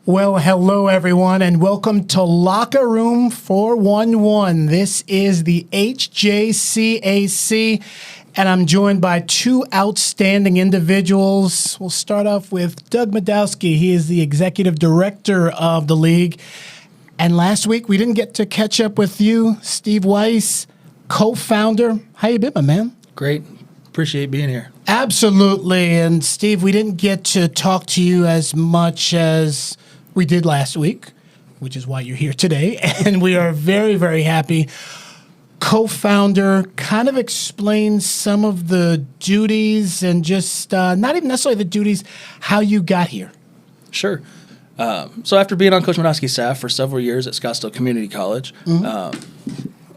Well, hello, everyone, and welcome to Locker Room 411. This is the HJCAC, and I'm joined by two outstanding individuals. We'll start off with Doug Madoski. He is the executive director of the league. And last week, we didn't get to catch up with you, Steve Weiss, co-founder. How you been, my man? Great. Appreciate being here. Absolutely. And Steve, we didn't get to talk to you as much as we did last week, which is why you're here today. And we are very, very happy. Co-founder, kind of explains some of the duties and just not even necessarily the duties, how you got here. Sure. So after being on Coach Madoski's staff for several years at Scottsdale Community College,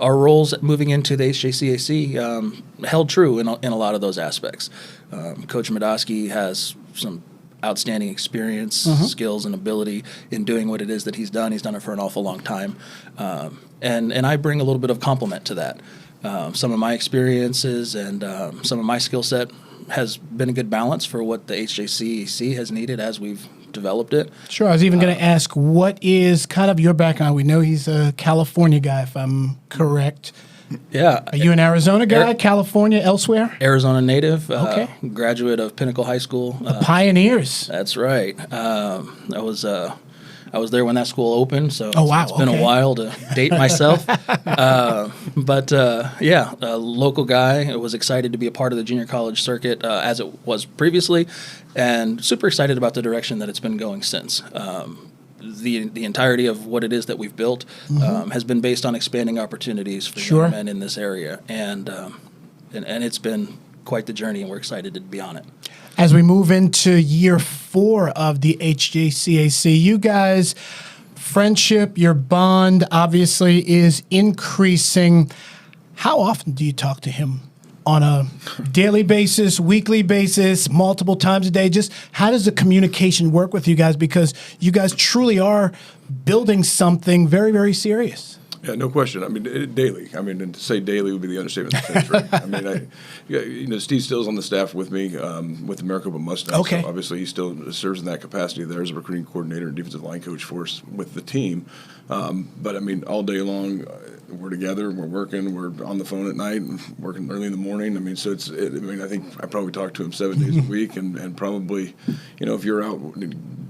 our roles moving into the HJCAC held true in a lot of those aspects. Coach Madoski has some outstanding experience, skills, and ability in doing what it is that he's done. He's done it for an awful long time. And I bring a little bit of complement to that. Some of my experiences and some of my skill set has been a good balance for what the HJCAC has needed as we've developed it. Sure. I was even going to ask, what is kind of your background? We know he's a California guy, if I'm correct. Yeah. Are you an Arizona guy, California, elsewhere? Arizona native, Okay. Graduate of Pinnacle High School. Pioneers. That's right. I was there when that school opened, so Oh, wow. it's been Okay. a while to date myself. But a local guy. I was excited to be a part of the junior college circuit as it was previously, and super excited about the direction that it's been going since. The entirety of what it is that we've built has been based on expanding opportunities for young men in this area, and it's been quite the journey, and we're excited to be on it. As we move into year 4 of the HJCAC, you guys, friendship, your bond obviously is increasing. How often do you talk to him? On a daily basis, weekly basis, multiple times a day? Just how does the communication work with you guys? Because you guys truly are building something very, very serious. Yeah, no question. I mean, daily. I mean, and to say daily would be the understatement of the century. I mean, Steve Still's on the staff with me with the Maricopa Mustangs. Okay. So obviously, he still serves in that capacity there as a recruiting coordinator and defensive line coach for us with the team. But I mean, all day long, we're together, we're working, we're on the phone at night, and working early in the morning. I mean, so I think I probably talk to him 7 days a week, and probably, if you're out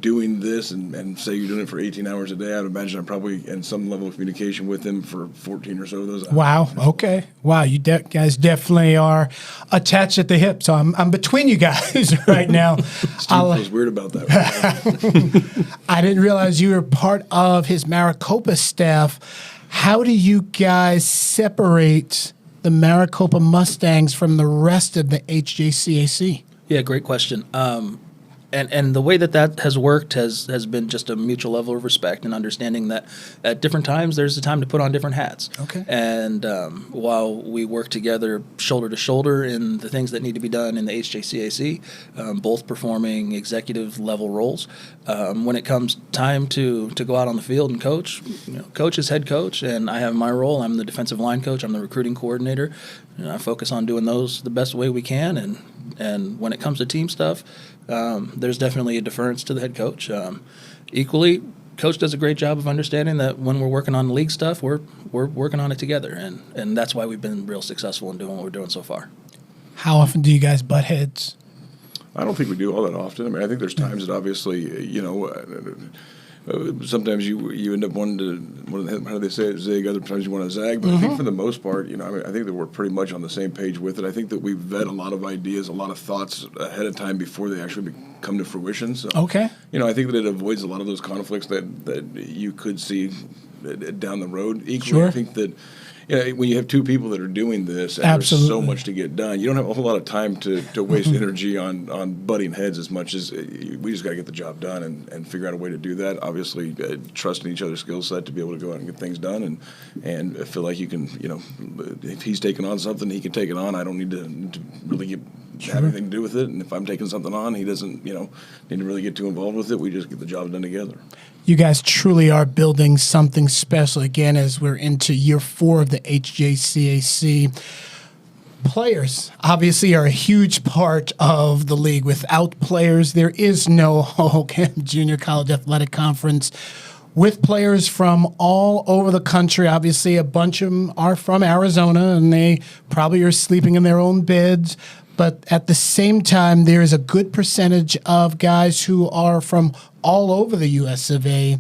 doing this and say you're doing it for 18 hours a day, I'd imagine I'm probably in some level of communication with him for 14 or so of those hours. Wow. Okay. Wow. You guys definitely are attached at the hip. So I'm between you guys right now. Steve feels weird about that. I didn't realize you were part of his Maricopa staff. How do you guys separate the Maricopa Mustangs from the rest of the HJCAC? Yeah, great question. And the way that has worked has been just a mutual level of respect and understanding that at different times there's a time to put on different hats. Okay. And while we work together shoulder to shoulder in the things that need to be done in the HJCAC, both performing executive level roles, when it comes time to go out on the field and coach, coach is head coach, and I have my role. I'm the defensive line coach. I'm the recruiting coordinator. I focus on doing those the best way we can, and when it comes to team stuff, there's definitely a deference to the head coach. Equally, coach does a great job of understanding that when we're working on league stuff, we're working on it together, and that's why we've been real successful in doing what we're doing so far. How often do you guys butt heads? I don't think we do all that often. I mean, I think there's times that obviously, sometimes you end up wanting to, how do they say it, zig, other times you want to zag. But I think for the most part, I think that we're pretty much on the same page with it. I think that we vet a lot of ideas, a lot of thoughts ahead of time before they actually come to fruition. So, Okay. I think that it avoids a lot of those conflicts that you could see down the road. Equally, Sure. I think that when you have two people that are doing this and Absolutely. there's so much to get done, you don't have a whole lot of time to waste energy on butting heads as much as we just got to get the job done and figure out a way to do that. Obviously, trusting each other's skill set to be able to go out and get things done and feel like you can, if he's taking on something, he can take it on. I don't need to really have anything to do with it. And if I'm taking something on, he doesn't, need to really get too involved with it. We just get the job done together. You guys truly are building something special, again, as we're into year 4 of the HJCAC. Players obviously are a huge part of the league. Without players, there is no Hohokam Junior College Athletic Conference. With players from all over the country, obviously a bunch of them are from Arizona, and they probably are sleeping in their own beds. But at the same time, there is a good percentage of guys who are from all over the US of A.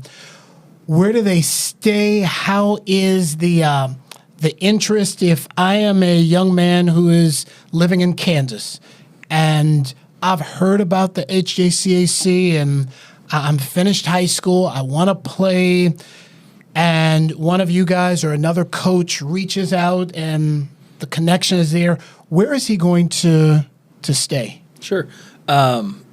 Where do they stay? How is the interest? If I am a young man who is living in Kansas and I've heard about the HJCAC and I'm finished high school, I want to play, and one of you guys or another coach reaches out and the connection is there, where is he going to stay? Sure. Housing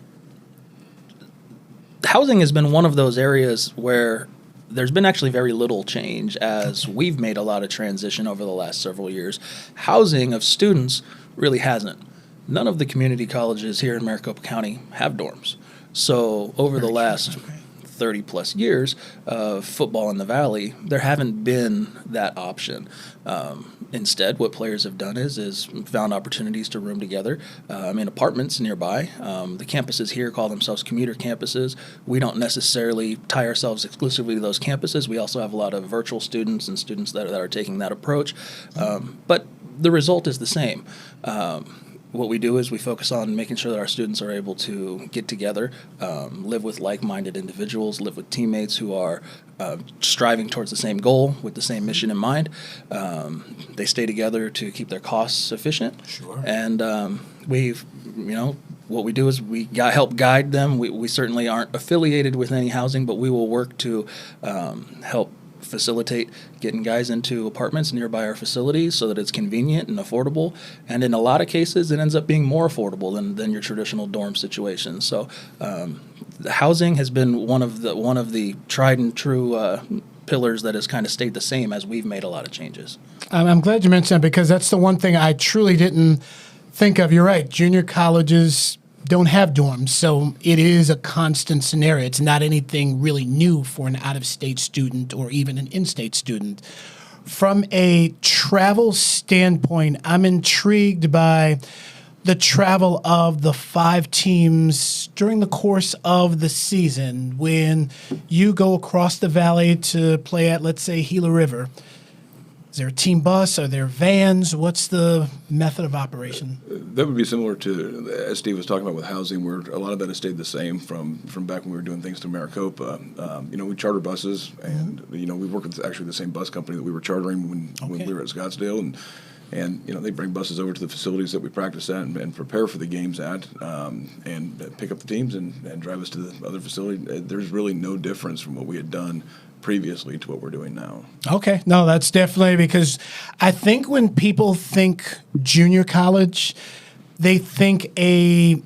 has been one of those areas where there's been actually very little change as we've made a lot of transition over the last several years. Housing of students really hasn't. None of the community colleges here in Maricopa County have dorms. So over the last 30 plus years of football in the Valley, there haven't been that option. Instead, what players have done is found opportunities to room together in apartments nearby. The campuses here call themselves commuter campuses. We don't necessarily tie ourselves exclusively to those campuses. We also have a lot of virtual students and students that are taking that approach. But the result is the same. What we do is we focus on making sure that our students are able to get together, live with like-minded individuals, live with teammates who are striving towards the same goal with the same mission in mind. They stay together to keep their costs efficient. Sure. And what we do is we help guide them. We certainly aren't affiliated with any housing, but we will work to help facilitate getting guys into apartments nearby our facilities so that it's convenient and affordable. And in a lot of cases, it ends up being more affordable than your traditional dorm situation. So the housing has been one of the tried and true pillars that has kind of stayed the same as we've made a lot of changes. I'm glad you mentioned that because that's the one thing I truly didn't think of. You're right. Junior colleges don't have dorms, so it is a constant scenario. It's not anything really new for an out-of-state student or even an in-state student. From a travel standpoint, I'm intrigued by the travel of the 5 teams during the course of the season. When you go across the valley to play at, let's say, Gila River, is there a team bus? Are there vans? What's the method of operation? That would be similar to, as Steve was talking about with housing, where a lot of that has stayed the same from back when we were doing things to Maricopa. We charter buses, and we work with actually the same bus company that we were chartering when we were at Scottsdale, and they bring buses over to the facilities that we practice at and prepare for the games at, and pick up the teams and drive us to the other facility. There's really no difference from what we had done previously to what we're doing now. Okay. No, that's definitely because I think when people think junior college, they think a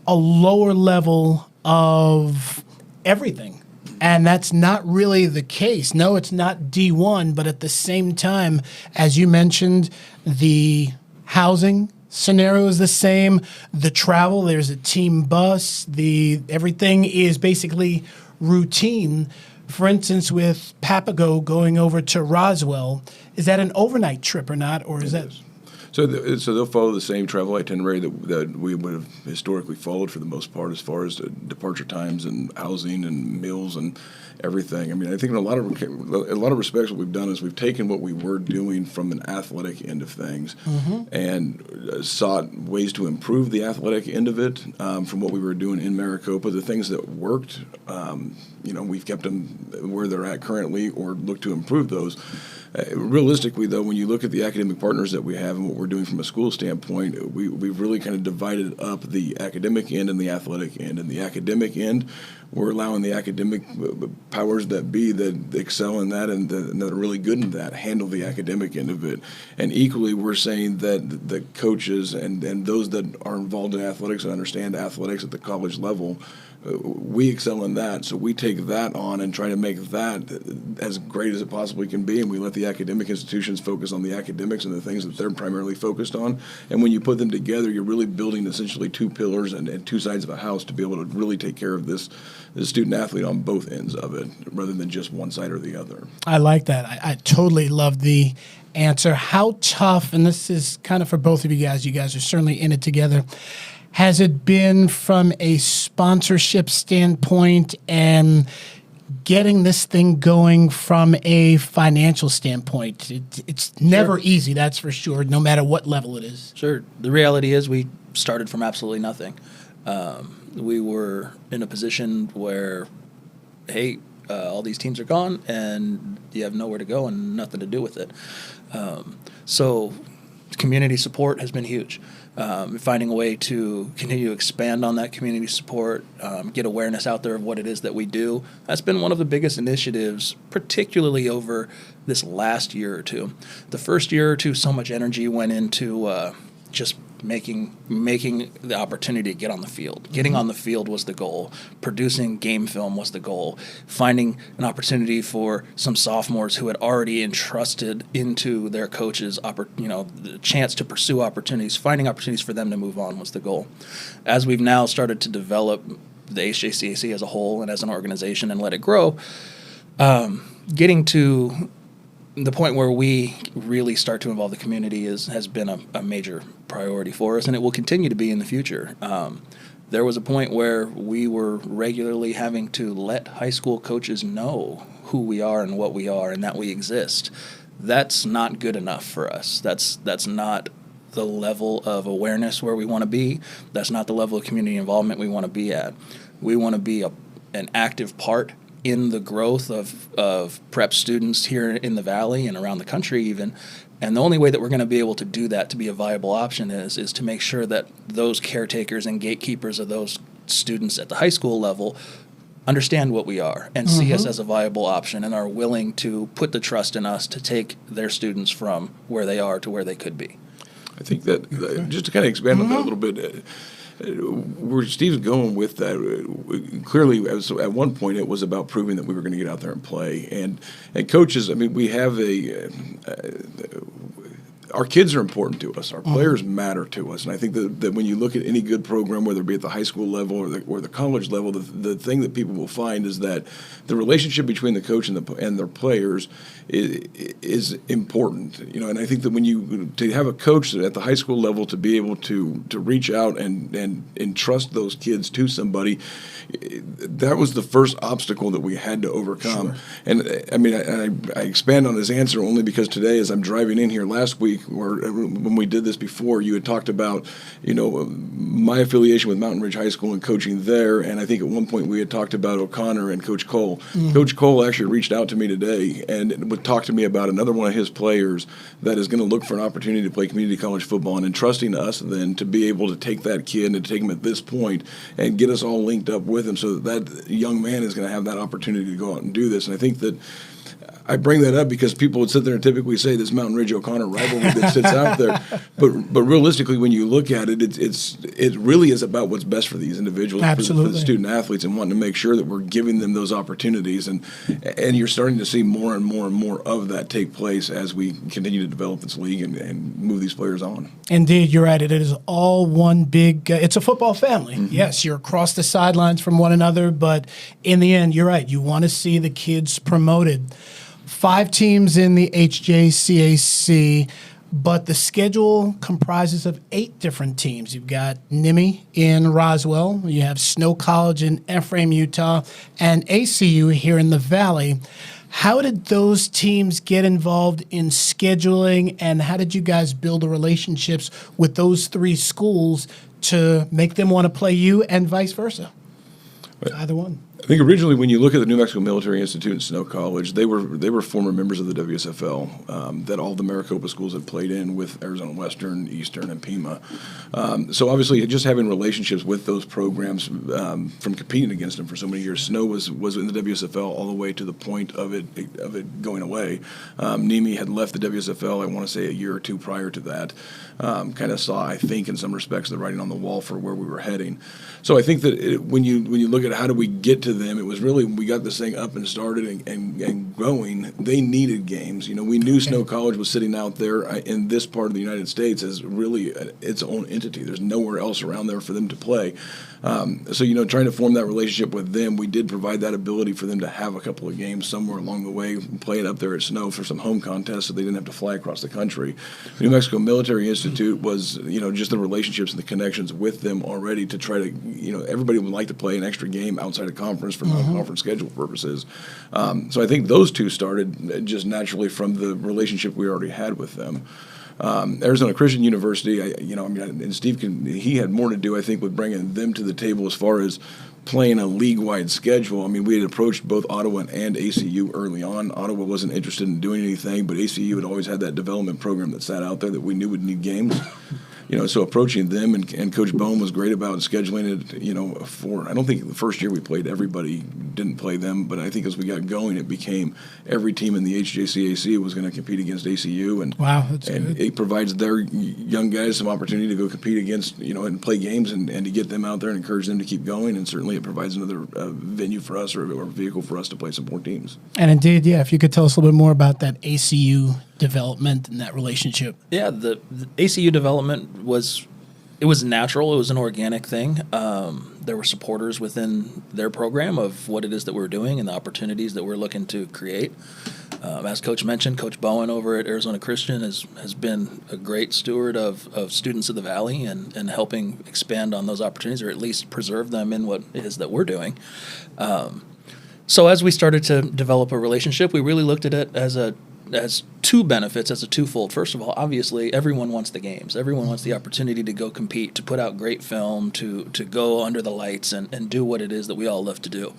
lower level of everything. And that's not really the case. No, it's not D1, but at the same time, as you mentioned, the housing scenario is the same. The travel, there's a team bus. Everything is basically routine. For instance, with Papago going over to Roswell, is that an overnight trip or not, or is that? So they'll follow the same travel itinerary that we would have historically followed for the most part, as far as the departure times and housing and meals and everything. I mean, I think in a lot of respects, what we've done is we've taken what we were doing from an athletic end of things and sought ways to improve the athletic end of it from what we were doing in Maricopa. The things that worked, we've kept them where they're at currently or look to improve those. Realistically, though, when you look at the academic partners that we have and what we're doing from a school standpoint, we've really kind of divided up the academic end and the athletic end. And the academic end, we're allowing the academic powers that be that excel in that and that are really good in that handle the academic end of it. And equally, we're saying that the coaches and those that are involved in athletics and understand athletics at the college level, we excel in that, so we take that on and try to make that as great as it possibly can be, and we let the academic institutions focus on the academics and the things that they're primarily focused on. And when you put them together, you're really building essentially two pillars and two sides of a house to be able to really take care of this student athlete on both ends of it, rather than just one side or the other. I like that. I totally love the answer. How tough, and this is kind of for both of you guys are certainly in it together, has it been from a sponsorship standpoint and getting this thing going from a financial standpoint? It's never easy, that's for sure, no matter what level it is. Sure. The reality is we started from absolutely nothing. We were in a position where, hey, all these teams are gone and you have nowhere to go and nothing to do with it. So community support has been huge. Finding a way to continue to expand on that community support, get awareness out there of what it is that we do. That's been one of the biggest initiatives, particularly over this last year or two. The first year or two, so much energy went into just making the opportunity to get on the field. Getting on the field was the goal. Producing game film was the goal. Finding an opportunity for some sophomores who had already entrusted into their coaches, the chance to pursue opportunities. Finding opportunities for them to move on was the goal. As we've now started to develop the HJCAC as a whole and as an organization and let it grow, getting to the point where we really start to involve the community has been a major priority for us, and it will continue to be in the future. There was a point where we were regularly having to let high school coaches know who we are and what we are and that we exist. That's not good enough for us. That's not the level of awareness where we want to be. That's not the level of community involvement we want to be at. We want to be an active part in the growth of prep students here in the Valley and around the country even. And the only way that we're going to be able to do that to be a viable option is to make sure that those caretakers and gatekeepers of those students at the high school level understand what we are and see us as a viable option and are willing to put the trust in us to take their students from where they are to where they could be. I think that just to kind of expand on that a little bit, where Steve's going with that, clearly at one point it was about proving that we were going to get out there and play. And coaches, I mean, we have our kids are important to us. Our players matter to us. And I think that when you look at any good program, whether it be at the high school level or the college level, the thing that people will find is that the relationship between the coach and their players is important. And I think that to have a coach at the high school level to be able to reach out and entrust those kids to somebody, that was the first obstacle that we had to overcome. Sure. And I mean, I expand on his answer only because today, as I'm driving in here last week, or when we did this before, you had talked about, my affiliation with Mountain Ridge High School and coaching there. And I think at one point we had talked about O'Connor and Coach Cole. Coach Cole actually reached out to me today and would talk to me about another one of his players that is going to look for an opportunity to play community college football, and entrusting us then to be able to take that kid and to take him at this point and get us all linked up with him so that young man is going to have that opportunity to go out and do this. And I think that I bring that up because people would sit there and typically say this Mountain Ridge O'Connor rivalry that sits out there, but realistically, when you look at it, it really is about what's best for these individuals, for the student athletes, and wanting to make sure that we're giving them those opportunities, and you're starting to see more and more and more of that take place as we continue to develop this league and move these players on. Indeed, you're right. It is all one big. It's a football family. Yes, you're across the sidelines from one another, but in the end, you're right. You want to see the kids promoted. 5 teams in the HJCAC, but the schedule comprises of 8 different teams. You've got NIMI in Roswell, you have Snow College in Ephraim, Utah, and ACU here in the Valley. How did those teams get involved in scheduling, and how did you guys build the relationships with those 3 schools to make them want to play you and vice versa? Either one. I think originally, when you look at the New Mexico Military Institute and Snow College, they were former members of the WSFL that all the Maricopa schools had played in with Arizona Western, Eastern, and Pima. So obviously, just having relationships with those programs from competing against them for so many years. Snow was in the WSFL all the way to the point of it going away. NIMI had left the WSFL, I want to say, a year or 2 prior to that. Kind of saw, I think, in some respects, the writing on the wall for where we were heading. So I think that when you look at how do we get to to them, it was really when we got this thing up and started and going, they needed games. You know, we knew Snow College was sitting out there in this part of the United States as really its own entity. There's nowhere else around there for them to play. So, you know, trying to form that relationship with them, we did provide that ability for them to have a couple of games somewhere along the way, play it up there at Snow for some home contests so they didn't have to fly across the country. New Mexico Military Institute was, you know, just the relationships and the connections with them already to try to, you know, everybody would like to play an extra game outside of conference for non-conference schedule purposes. So I think those two started just naturally from the relationship we already had with them. Arizona Christian University, and Steve he had more to do, I think, with bringing them to the table as far as playing a league-wide schedule. I mean, we had approached both Ottawa and ACU early on. Ottawa wasn't interested in doing anything, but ACU had always had that development program that sat out there that we knew would need games. You know, so approaching them and Coach Bohm was great about scheduling it, you know, I don't think the first year we played everybody didn't play them, but I think as we got going, it became every team in the HJCAC was going to compete against ACU. And wow, that's good. It provides their young guys some opportunity to go compete against, you know, and play games and to get them out there and encourage them to keep going. And certainly it provides another venue for us or vehicle for us to play some more teams. And indeed, yeah, if you could tell us a little bit more about that ACU development and that relationship. Yeah, the ACU development was natural. It was an organic thing. There were supporters within their program of what it is that we're doing and the opportunities that we're looking to create. As Coach mentioned, Coach Bowen over at Arizona Christian has been a great steward of students of the Valley and helping expand on those opportunities or at least preserve them in what it is that we're doing. So as we started to develop a relationship, we really looked at it as two benefits, as a twofold. First of all, obviously, everyone wants the games. Everyone wants the opportunity to go compete, to put out great film, to go under the lights and do what it is that we all love to do.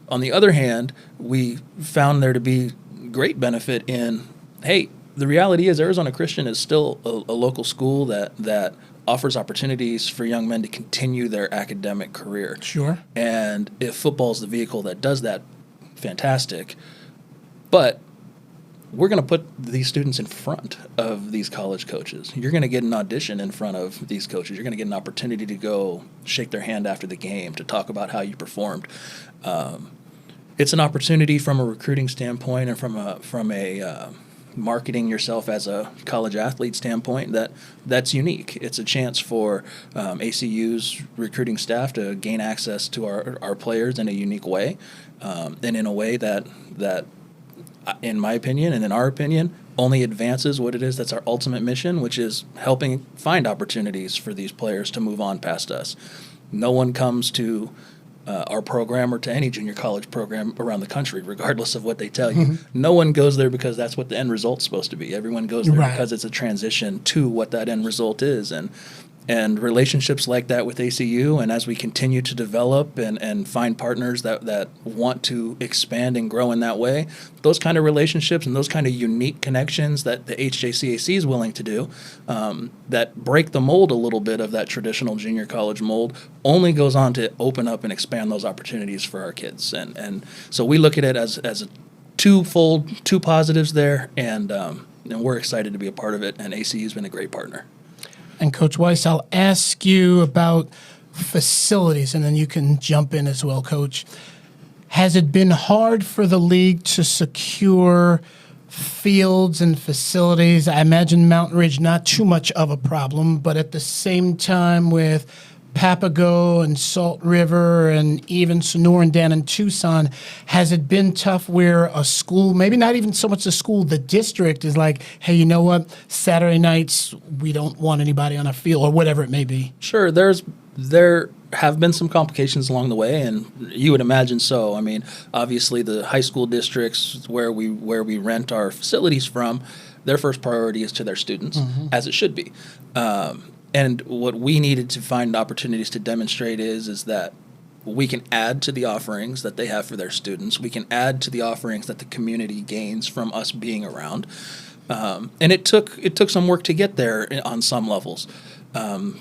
On the other hand, we found there to be great benefit in, hey, the reality is Arizona Christian is still a local school that offers opportunities for young men to continue their academic career. Sure. And if football is the vehicle that does that, fantastic. But we're going to put these students in front of these college coaches. You're going to get an audition in front of these coaches. You're going to get an opportunity to go shake their hand after the game, to talk about how you performed. It's an opportunity from a recruiting standpoint and from a marketing yourself as a college athlete standpoint that's unique. It's a chance for ACU's recruiting staff to gain access to our players in a unique way, and in a way that in my opinion and in our opinion, only advances what it is that's our ultimate mission, which is helping find opportunities for these players to move on past us. No one comes to our program or to any junior college program around the country, regardless of what they tell you. No one goes there because that's what the end result's supposed to be. Everyone goes there because it's a transition to what that end result is. And relationships like that with ACU, and as we continue to develop and find partners that want to expand and grow in that way, those kind of relationships and those kind of unique connections that the HJCAC is willing to do, that break the mold a little bit of that traditional junior college mold, only goes on to open up and expand those opportunities for our kids. And so we look at it as a twofold, two positives there, and we're excited to be a part of it, and ACU's been a great partner. And Coach Weiss, I'll ask you about facilities, and then you can jump in as well, Coach. Has it been hard for the league to secure fields and facilities? I imagine Mountain Ridge, not too much of a problem, but at the same time with Papago and Salt River and even Sonoran down in Tucson, has it been tough where a school, maybe not even so much the school, the district is like, hey, you know what, Saturday nights, we don't want anybody on a field, or whatever it may be? Sure, there have been some complications along the way, and you would imagine so. I mean, obviously the high school districts where we rent our facilities from, their first priority is to their students, as it should be. And what we needed to find opportunities to demonstrate is that we can add to the offerings that they have for their students. We can add to the offerings that the community gains from us being around. And it took some work to get there on some levels.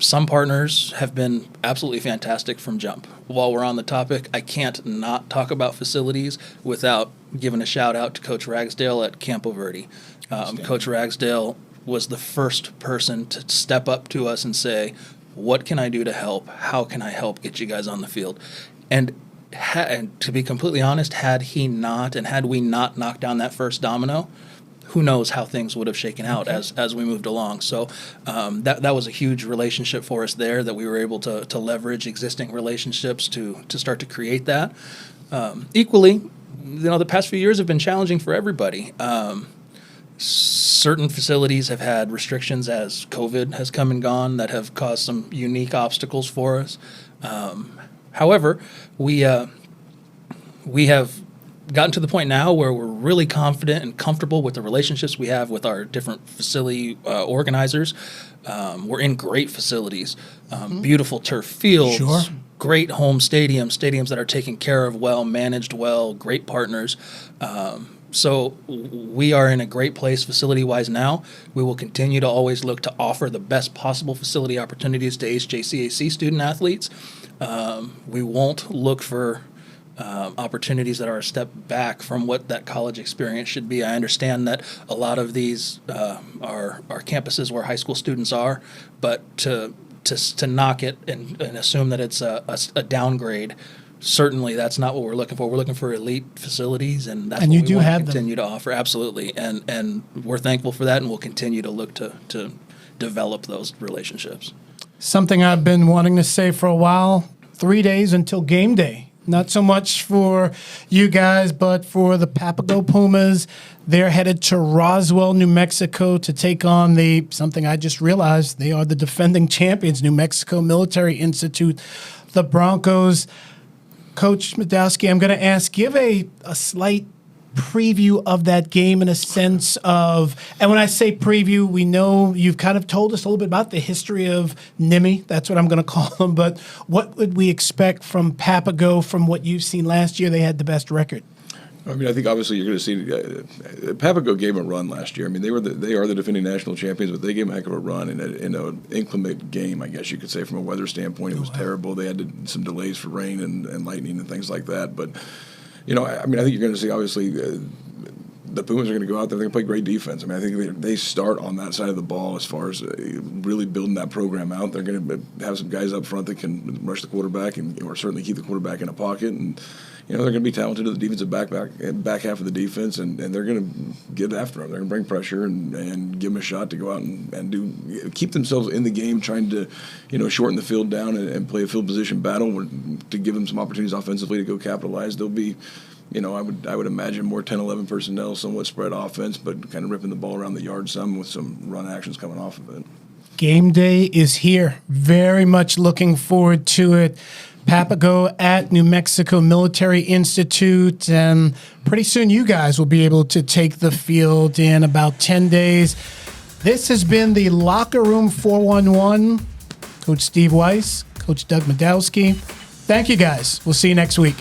Some partners have been absolutely fantastic from jump. While we're on the topic, I can't not talk about facilities without giving a shout out to Coach Ragsdale at Campo Verde. Coach Ragsdale was the first person to step up to us and say, what can I do to help? How can I help get you guys on the field? And and to be completely honest, had we not knocked down that first domino, who knows how things would have shaken out as we moved along. So that was a huge relationship for us there, that we were able to leverage existing relationships to start to create that. Equally, the past few years have been challenging for everybody. Certain facilities have had restrictions as COVID has come and gone that have caused some unique obstacles for us. However, we have gotten to the point now where we're really confident and comfortable with the relationships we have with our different facility organizers. We're in great facilities, beautiful turf fields, Sure. great home stadiums that are taken care of well, managed well, great partners. So we are in a great place facility-wise now. We will continue to always look to offer the best possible facility opportunities to HJCAC student athletes. We won't look for opportunities that are a step back from what that college experience should be. I understand that a lot of these are campuses where high school students are, but to knock it and assume that it's a downgrade, certainly that's not what we're looking for. We're looking for elite facilities, and that's And what you we do want have to them. continue to offer. Absolutely, and we're thankful for that, and we'll continue to look to develop those relationships. Something I've been wanting to say for a while, 3 days until game day. Not so much for you guys, but for the Papago Pumas. They're headed to Roswell, New Mexico to take on something I just realized, they are the defending champions, New Mexico Military Institute, the Broncos. Coach Madoski, I'm going to give a slight preview of that game in a sense of, and when I say preview, we know you've kind of told us a little bit about the history of NIMI. That's what I'm going to call them. But what would we expect from Papago from what you've seen last year? They had the best record. I mean, I think obviously you're going to see Papago gave a run last year. I mean, they are the defending national champions, but they gave a heck of a run in an inclement game, I guess you could say, from a weather standpoint. It was terrible. They had some delays for rain and lightning and things like that. But I mean, I think you're going to see obviously the Pumas are going to go out there. They're going to play great defense. I mean, I think they start on that side of the ball as far as really building that program out. They're going to have some guys up front that can rush the quarterback or certainly keep the quarterback in a pocket. And they're going to be talented at the defensive back half of the defense, and they're going to get after them. They're going to bring pressure and give them a shot to go out and keep themselves in the game, trying to shorten the field down and play a field position battle to give them some opportunities offensively to go capitalize. They'll be, I would imagine more 10, 11 personnel, somewhat spread offense, but kind of ripping the ball around the yard some with some run actions coming off of it. Game day is here. Very much looking forward to it. Papago at New Mexico Military Institute, and pretty soon you guys will be able to take the field in about 10 days. This has been the Locker Room 411. Coach Steve Weiss, Coach Doug Madoski. Thank you guys. We'll see you next week.